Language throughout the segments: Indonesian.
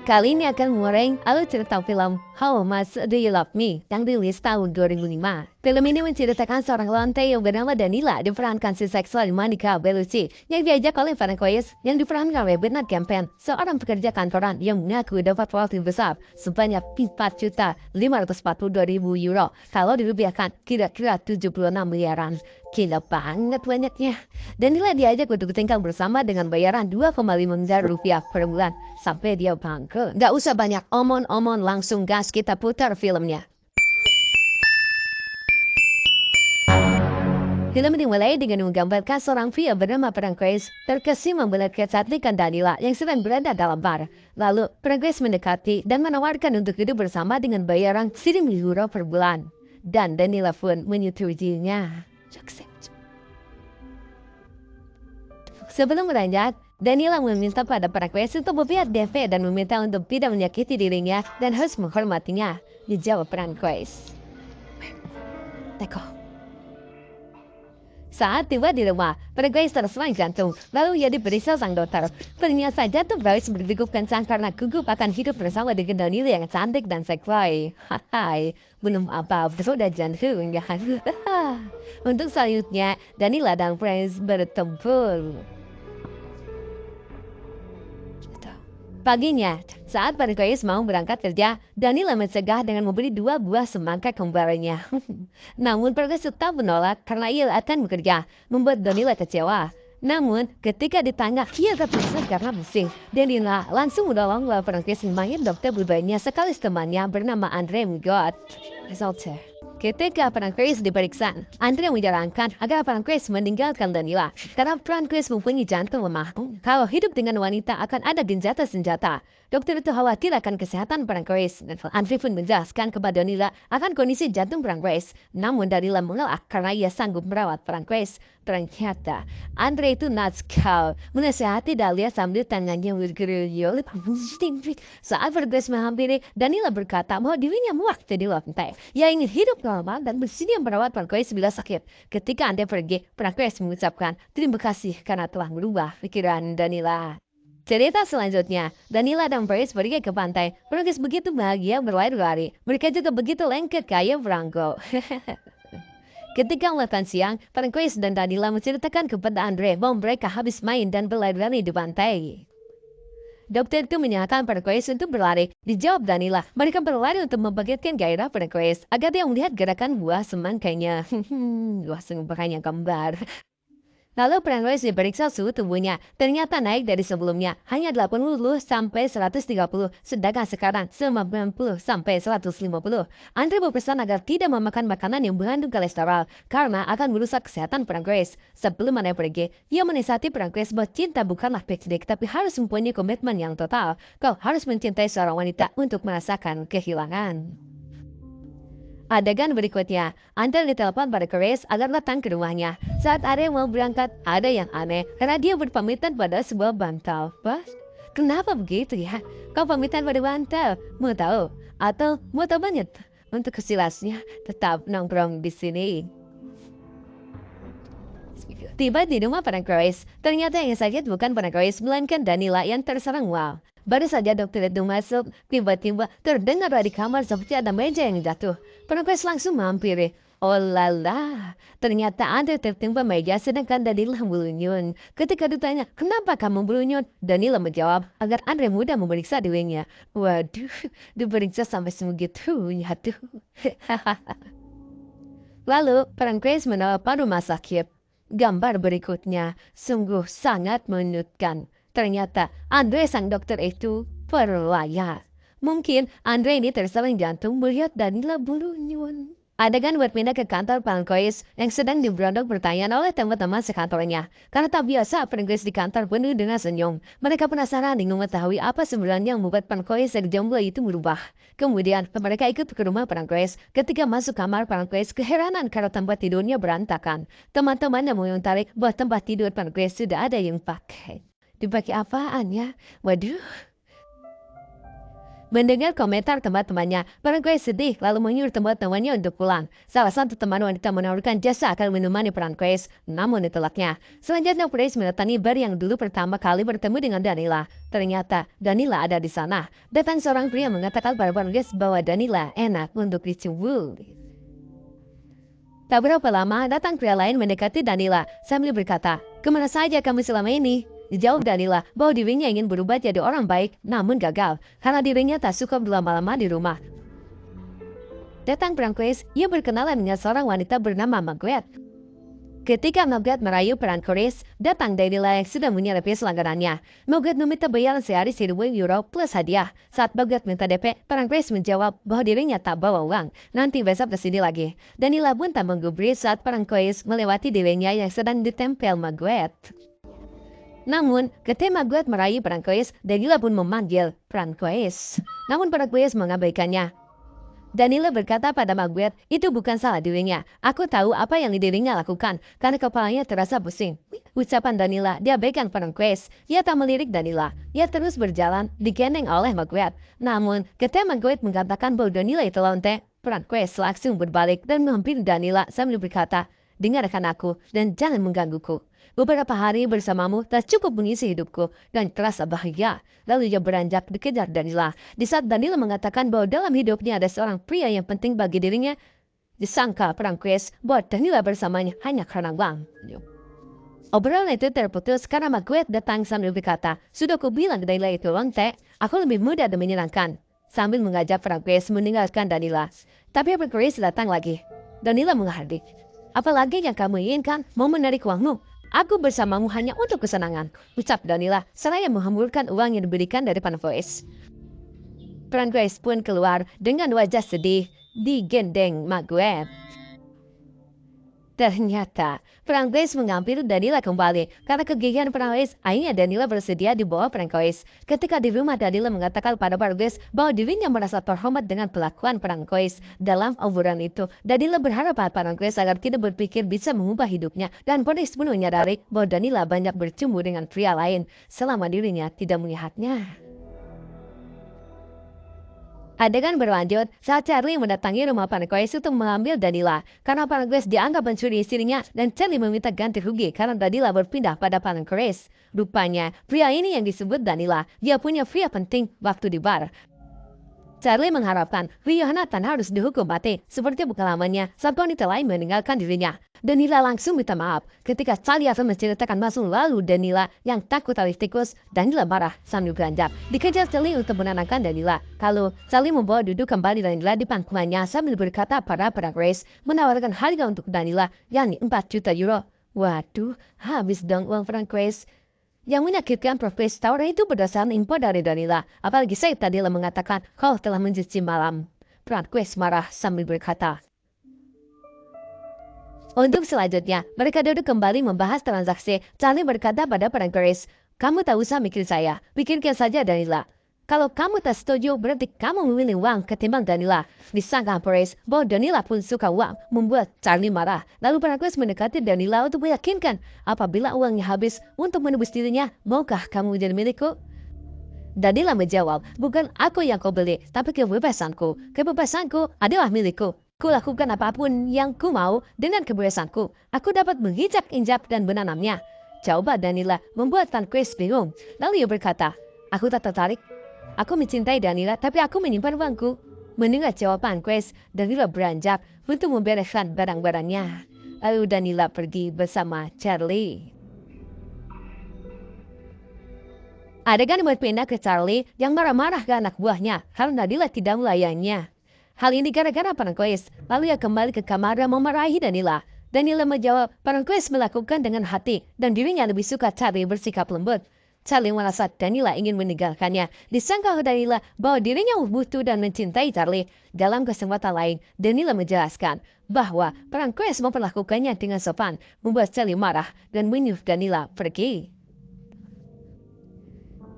Kali ini akan mengurai alur cerita film How Much Do You Love Me yang dirilis tahun 2005. Film ini menceritakan seorang lantai yang bernama Danila diperankan si seksual Monica Bellucci yang diajak oleh Francois yang diperankan oleh Bernard Campan, seorang pekerja kantoran yang mengaku dapat royalti besar sebanyak 4.542.000 euro kalau dirupiahkan kira-kira 76 miliaran. Gila banget banyaknya. Danila diajak untuk tinggal bersama dengan bayaran 2,5 miliar rupiah per bulan sampai dia bangkrut. Gak usah banyak omong-omong, langsung gas kita putar filmnya. Film dimulai dengan menggambarkan seorang pria bernama Francois terkesima melihat kecantikan Danila yang sedang berada dalam bar. Lalu Francois mendekati dan menawarkan untuk hidup bersama dengan bayaran 1.000 euro per bulan. Dan Danila pun menyetujuinya. Sebelum beranjak, Danila meminta pada Francois untuk membayar DP dan meminta untuk tidak menyakiti dirinya dan harus menghormatinya. Dijawab Francois. Teko. Saat tiba di rumah, Francois terserang jantung, lalu ia diperiksa sang dokter. Ternyata jantung Francois berdegup kencang karena gugup akan hidup bersama dengan Danila yang cantik dan seksi. Hai, belum apa-apa sudah jantung ya. Untuk selanjutnya, Danila dan Francois bertempur. Paginya, saat Francois mau berangkat kerja, Danila mencegah dengan memberi 2 buah semangka kembarnya. Namun Francois tetap menolak karena ia akan bekerja, membuat Danila kecewa. Namun, ketika ditanya, ia terpaksa karena pusing. Danila langsung menolong Francois memanggil dokter berbahaya sekali temannya bernama Andre Migot. Resultnya, ketika Francois diperiksa, Andre menyarankan agar Francois meninggalkan Danila karena Francois mempunyai jantung lemah. Kalau hidup dengan wanita akan ada senjata. Dokter itu khawatir akan kesehatan Francois dan Andre pun menjelaskan kepada Danila akan kondisi jantung Francois. Namun Danila mengelak karena ia sanggup merawat Francois. Ternyata Andre itu natskal menasihati Dahlia sambil tangannya bergeruyuk. Saat Francois menghampiri, Danila berkata bahwa dirinya muak jadi lantai. Ia ingin hidup normal dan bersedia merawat Francois bila sakit. Ketika Andre pergi, Francois mengucapkan terima kasih karena telah merubah pikiran Danila. Cerita selanjutnya, Danila dan Francois pergi ke pantai. Francois begitu bahagia berlari-lari. Mereka juga begitu lengket kayak Franco. Ketika makan siang, Francois dan Danila menceritakan kepada Andre bahwa mereka habis main dan berlari-lari di pantai. Dokter itu menyatakan Francois untuk berlari. Dijawab Danila, mereka berlari untuk membangkitkan gairah Francois agar dia melihat gerakan buah semangkanya. Buah semangkanya gambar. Lalu Francois diperiksa suhu tubuhnya. Ternyata naik dari sebelumnya hanya 80 sampai 130, sedangkan sekarang 90 sampai 150. Andre berpesan agar tidak memakan makanan yang mengandung kolesterol karena akan merusak kesehatan Francois. Sebelum Andre pergi, ia menasihati Francois bahwa cinta bukanlah piknik tapi harus mempunyai komitmen yang total. Kau harus mencintai seorang wanita untuk merasakan kehilangan. Adegan berikutnya, Andre ditelepon pada Chris agar datang ke rumahnya. Saat Andre mau berangkat, ada yang aneh karena dia berpamitan pada sebuah bantal. Bos, kenapa begitu ya? Kau pamitan pada bantal? Mau tahu? Atau mau tahu banyak? Untuk kesilasnya, tetap nongkrong di sini. Tiba di rumah Francois, ternyata yang sakit bukan Francois, melainkan Danila yang terserang wow. Baru saja dokter itu masuk, tiba-tiba terdengar dari kamar seperti ada meja yang jatuh. Francois langsung menghampiri. Oh lala, ternyata Andre tertimpa meja sedangkan Danila berunyun. Ketika ditanya, kenapa kamu berunyun? Danila menjawab, agar Andre mudah memeriksa dirinya. Waduh, diperiksa sampai segitunya tuh. Lalu, Francois menelpon rumah sakit. Gambar berikutnya sungguh sangat menunjukkan. Ternyata Andre sang dokter itu perlayar. Mungkin Andre ini terserang jantung melihat Danila berunyun. Adegan berpindah ke kantor Francois yang sedang diberondong pertanyaan oleh teman-teman sekantornya. Karena tak biasa Francois di kantor penuh dengan senyum. Mereka penasaran ingin mengetahui apa sebenarnya yang membuat Francois yang jomblo itu berubah. Kemudian mereka ikut ke rumah Francois. Ketika masuk kamar Francois keheranan karena tempat tidurnya berantakan. Teman-temannya mengetahui bahwa tempat tidur Francois sudah ada yang pakai. Dipakai apaan ya? Waduh. Mendengar komentar teman-temannya, Parangkues sedih lalu menyuruh teman-temannya untuk pulang. Salah satu teman wanita menawarkan jasa akan menemani Parangkues, namun ditolaknya. Selanjutnya Paris mendatangi bar yang dulu pertama kali bertemu dengan Danila. Ternyata Danila ada di sana. Datang seorang pria mengatakan pada Parangkues bahwa Danila enak untuk dicubul. Tak berapa lama datang pria lain mendekati Danila sambil berkata, "Kemana saja kamu selama ini?" Dijawab Danila bahwa dirinya ingin berubah jadi orang baik, namun gagal karena dirinya tak suka berlama-lama di rumah. Datang Parangkues, ia berkenalan dengan seorang wanita bernama Margaret. Ketika Margaret merayu Parangkues, datang Danila yang sudah menyelesaikan selanggarannya. Margaret meminta bayaran sehari 1.000 euro plus hadiah. Saat Margaret minta DP, Parangkues menjawab bahwa dirinya tak bawa uang. Nanti besok kesini lagi. Danila pun tak menggubris saat Parangkues melewati dirinya yang sedang ditempel Margaret. Namun, ketika Margaret merayu Parangkues, Danila pun memanggil Parangkues. Namun Parangkues mengabaikannya. Danila berkata pada Margaret, itu bukan salah dirinya. Aku tahu apa yang dirinya lakukan, karena kepalanya terasa pusing. Ucapan Danila diabaikan Parangkues. Ia tak melirik Danila. Ia terus berjalan, digendeng oleh Margaret. Namun, ketika Margaret mengatakan bahwa Danila itu lonte, Parangkues langsung berbalik dan menghampiri Danila sambil berkata, "Dengarkan aku dan jangan menggangguku. Beberapa hari bersamamu tak cukup mengisi hidupku dan terasa bahagia." Lalu ia beranjak dikejar Danila. Di saat Danila mengatakan bahwa dalam hidupnya ada seorang pria yang penting bagi dirinya, disangka Parangkues bahwa Danila bersamanya hanya karena uang. Obrolan itu terputus karena Margaret datang sambil berkata, "Sudah kubilang Danila itu lonte, aku lebih muda dan menyenangkan." Sambil mengajak Parangkues meninggalkan Danila. Tapi Parangkues datang lagi. Danila menghardik. "Apalagi yang kamu inginkan, mau menarik uangmu? Aku bersamamu hanya untuk kesenangan," ucap Danila seraya menghamburkan uang yang diberikan dari Parangkues. Parangkues pun keluar dengan wajah sedih, digendeng Margaret. Ternyata Parangkues mengambil Danila kembali. Karena kegigihan Parangkues, akhirnya Danila bersedia dibawa Parangkues. Ketika di rumah, Danila mengatakan pada Parangkues bahwa dirinya merasa terhormat dengan pelakuan Parangkues. Dalam obrolan itu, Danila berharap pada Parangkues agar tidak berpikir bisa mengubah hidupnya. Dan Parangkues pun menyadari bahwa Danila banyak bercumbu dengan pria lain selama dirinya tidak melihatnya. Adegan berlanjut saat Charlie mendatangi rumah Parangkues untuk mengambil Danila. Karena Parangkues dianggap mencuri istrinya dan Charlie meminta ganti rugi karena Danila berpindah pada Parangkues. Rupanya, pria ini yang disebut Danila. Dia punya pria penting waktu di bar. Charlie mengharapkan Jonathan harus dihukum mati seperti pengalamannya saat wanita lain meninggalkan dirinya. Danila langsung minta maaf. Ketika Charlie akan menceritakan masa lalu Danila yang takut alih tikus, Danila marah sambil beranjak. Dikejar Charlie untuk menenangkan Danila. Kalau Charlie membawa duduk kembali Danila di pangkuannya sambil berkata pada Parangkues menawarkan harga untuk Danila, yakni 4 juta euro. Waduh, habis dong uang Parangkues. Yang menyakitkan Profesor tawaran itu berdasarkan info dari Danila. Apalagi saya tadi mengatakan kau telah mencuci malam. Parangkues marah sambil berkata. Untuk selanjutnya, mereka duduk kembali membahas transaksi. Charlie berkata pada Parangkues, "Kamu tak usah mikir saya, pikirkan saja Danila. Kalau kamu tak setuju, berarti kamu memilih uang ketimbang Danila." Disangka Parangkues bahwa Danila pun suka uang, membuat Charlie marah. Lalu Parangkues mendekati Danila untuk meyakinkan, apabila uangnya habis untuk menebus dirinya, maukah kamu menjadi milikku? Danila menjawab, "Bukan aku yang kau beli, tapi kebebasanku. Kebebasanku adalah milikku. Ku lakukan apapun yang ku mau dengan kebebasanku. Aku dapat menginjak-injak dan menanamnya." Jawaban Danila membuat Parangkues bingung. Lalu ia berkata, "Aku tak tertarik. Aku mencintai Danila, tapi aku menyimpan uangku." Mendengar jawaban Parangkues, Danila beranjak untuk membereskan barang-barangnya. Lalu Danila pergi bersama Charlie. Adegan berpindah ke Charlie yang marah-marah ke anak buahnya karena Danila tidak melayaninya. Hal ini gara-gara Parangkues. Lalu ia kembali ke kamar dan memarahi Danila. Danila menjawab, Parangkues melakukan dengan hati dan dirinya lebih suka Charlie bersikap lembut. Charlie merasa Danila ingin meninggalkannya. Disangka Danila bahwa dirinya butuh dan mencintai Charlie. Dalam kesempatan lain, Danila menjelaskan bahwa Parangkues memperlakukannya dengan sopan, membuat Charlie marah dan menyuruh Danila pergi.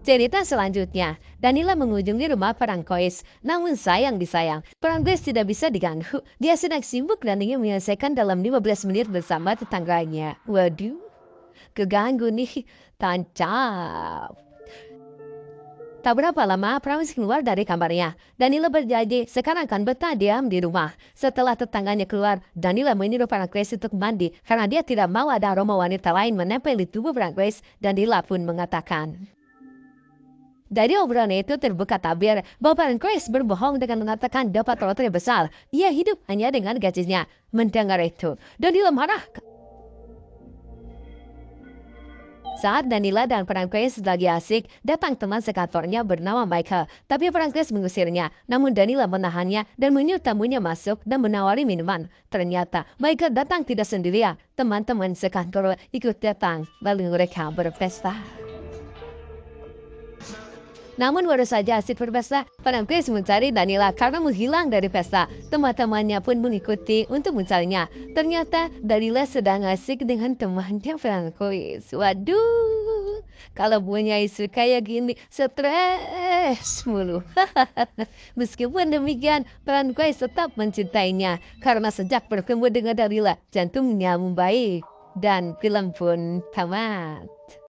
Cerita selanjutnya, Danila mengunjungi rumah Parangkues. Namun sayang disayang, Parangkues tidak bisa diganggu. Dia sedang sibuk dan ingin menyelesaikan dalam 15 menit bersama tetangganya. Waduh, keganggu nih, tancap. Tak berapa lama, Prince keluar dari kamarnya. Danila berjanji sekarang akan betah diam di rumah. Setelah tetangganya keluar, Danila menyuruh Pancrase untuk mandi karena dia tidak mau ada aroma wanita lain menempel di tubuh Pancrase. Danila pun mengatakan, dari obrolan itu terbuka tabir bahwa Pancrase berbohong dengan mengatakan dapat lotre besar. Ia hidup hanya dengan gajinya. Mendengar itu, Danila marah. Saat Danila dan Pancrase lagi asik, datang teman sekantornya bernama Michael. Tapi Pancrase mengusirnya, namun Danila menahannya dan menyuruh tamunya masuk dan menawari minuman. Ternyata Michael datang tidak sendirian. Teman-teman sekantor ikut datang, lalu mereka berpesta. Namun baru saja asik berpesta, Pancrase mencari Danila karena menghilang dari pesta. Teman-temannya pun mengikuti untuk mencarinya. Ternyata Danila sedang asik dengan temannya Pancrase. Waduh, kalau punya isu kayak gini, stres mulu. Meskipun demikian, Pancrase tetap mencintainya. Karena sejak bertemu dengan Danila, jantungnya membaik. Dan film pun tamat.